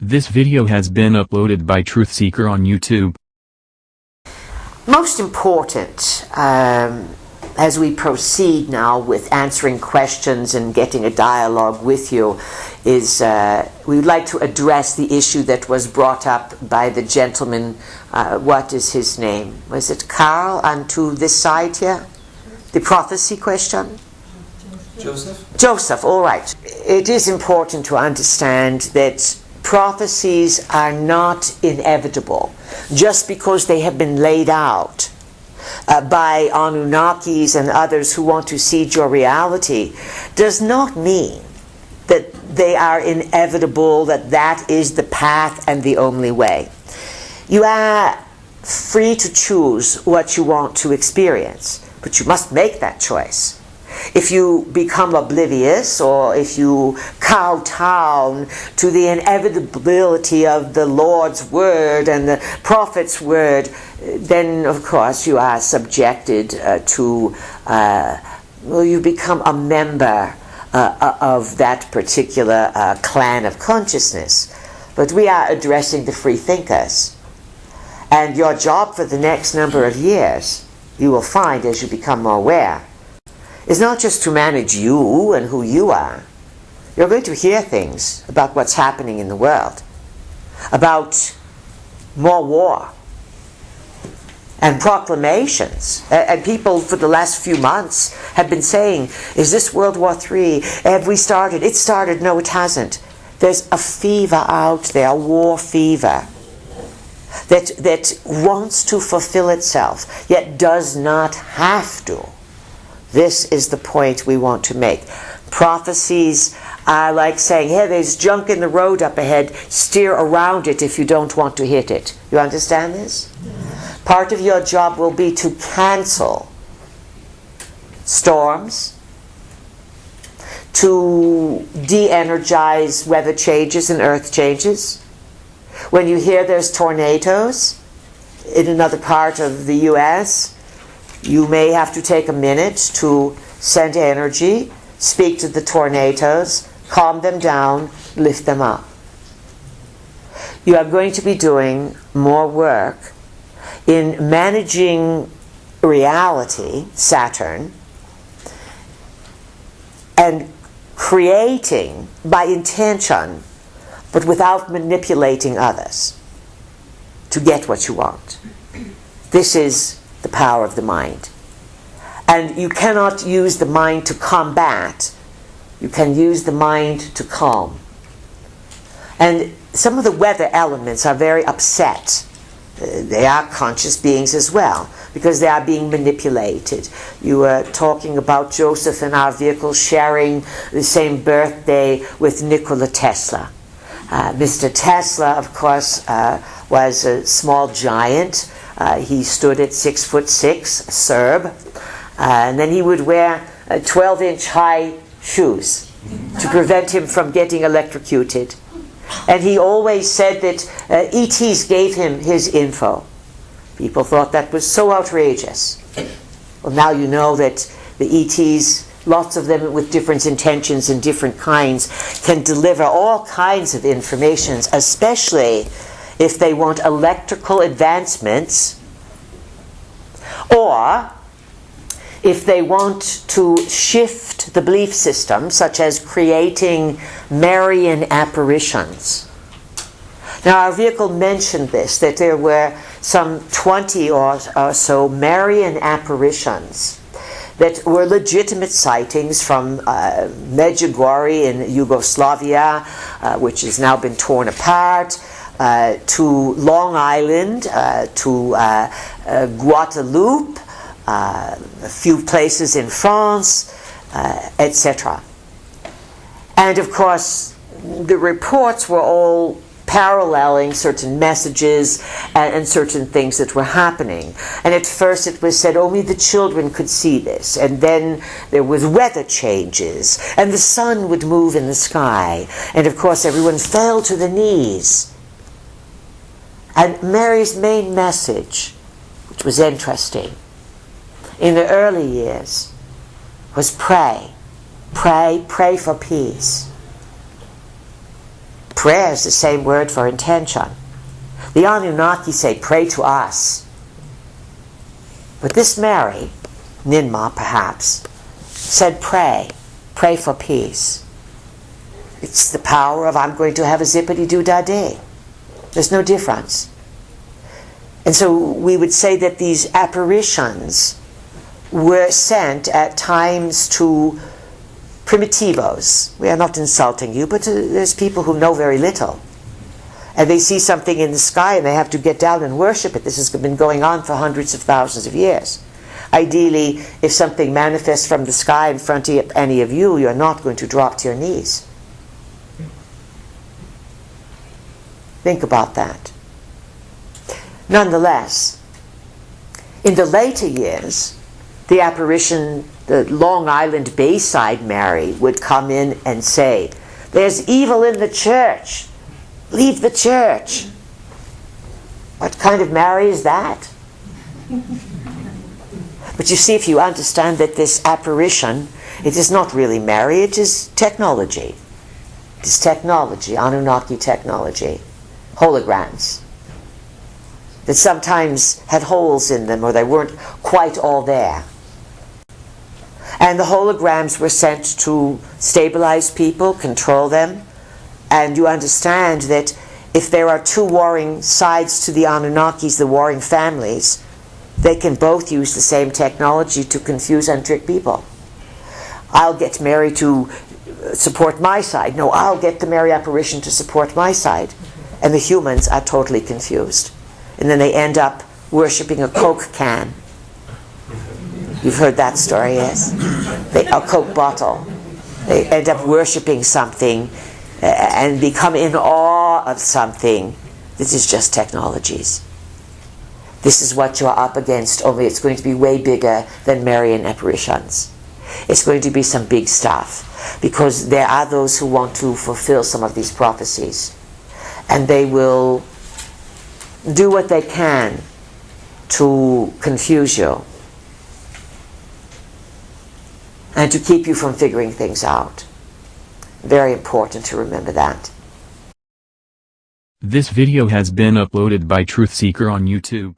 This video has been uploaded by Truth Seeker on YouTube. Most important, as we proceed now with answering questions and getting a dialogue with you, is we would like to address the issue that was brought up by the gentleman. What is his name? Was it Carl onto this side here? The prophecy question? Joseph, all right. It is important to understand that prophecies are not inevitable just because they have been laid out by Anunnakis and others who want to seed your reality does not mean that they are inevitable, that is the path and the only way. You are free to choose what you want to experience, but you must make that choice. If you become oblivious, or if you kowtow to the inevitability of the Lord's word and the prophet's word, then of course you are subjected to, you become a member of that particular clan of consciousness. But we are addressing the free thinkers. And your job for the next number of years, you will find as you become more aware, is not just to manage you and who you are. You're going to hear things about what's happening in the world, about more war and proclamations. And people for the last few months have been saying, is this World War III? Have we started? It started. No, it hasn't. There's a fever out there, a war fever, that wants to fulfill itself, yet does not have to. This is the point we want to make. Prophecies are like saying, hey, there's junk in the road up ahead, steer around it if you don't want to hit it. You understand this? Yes. Part of your job will be to cancel storms, to de-energize weather changes and earth changes. When you hear there's tornadoes in another part of the U.S., you may have to take a minute to send energy, speak to the tornadoes, calm them down, lift them up. You are going to be doing more work in managing reality, Saturn, and creating by intention, but without manipulating others to get what you want. This is the power of the mind. And you cannot use the mind to combat. You can use the mind to calm. And some of the weather elements are very upset. They are conscious beings as well, because they are being manipulated. You were talking about Joseph and our vehicle sharing the same birthday with Nikola Tesla. Mr. Tesla, of course, was a small giant. He stood at 6'6", a Serb, and then he would wear 12-inch high shoes to prevent him from getting electrocuted. And he always said that ETs gave him his info. People thought that was so outrageous. Well, now you know that the ETs, lots of them with different intentions and different kinds, can deliver all kinds of information, especially if they want electrical advancements, or if they want to shift the belief system, such as creating Marian apparitions. Now, our vehicle mentioned this, that there were some 20 or so Marian apparitions that were legitimate sightings from Medjugorje in Yugoslavia, which has now been torn apart, to Long Island, to Guadeloupe, a few places in France, etc. And of course, the reports were all paralleling certain messages and certain things that were happening. And at first it was said only the children could see this. And then there was weather changes, and the sun would move in the sky. And of course everyone fell to the knees. And Mary's main message, which was interesting, in the early years, was pray. Pray for peace. Prayer is the same word for intention. The Anunnaki say, pray to us. But this Mary, Ninmah perhaps, said pray. Pray for peace. It's the power of I'm going to have a zippity-doo-dah-day. There's no difference. And so we would say that these apparitions were sent at times to primitivos. We are not insulting you, but there's people who know very little. And they see something in the sky and they have to get down and worship it. This has been going on for hundreds of thousands of years. Ideally, if something manifests from the sky in front of any of you, you're not going to drop to your knees. Think about that. Nonetheless, in the later years, the apparition, the Long Island Bayside Mary, would come in and say, there's evil in the church. Leave the church. What kind of Mary is that? But you see, if you understand that this apparition, it is not really Mary, it is technology. It is technology, Anunnaki technology. Holograms. That sometimes had holes in them or they weren't quite all there. And the holograms were sent to stabilize people, control them. And you understand that if there are two warring sides to the Anunnakis, the warring families, they can both use the same technology to confuse and trick people. I'll get Mary to support my side. No, I'll get the Mary apparition to support my side. And the humans are totally confused. And then they end up worshipping a Coke can. You've heard that story, yes? A Coke bottle. They end up worshipping something and become in awe of something. This is just technologies. This is what you're up against, only it's going to be way bigger than Marian apparitions. It's going to be some big stuff, because there are those who want to fulfill some of these prophecies. And they will do what they can to confuse you and to keep you from figuring things out. Very important to remember that. This video has been uploaded by Truth Seeker on YouTube.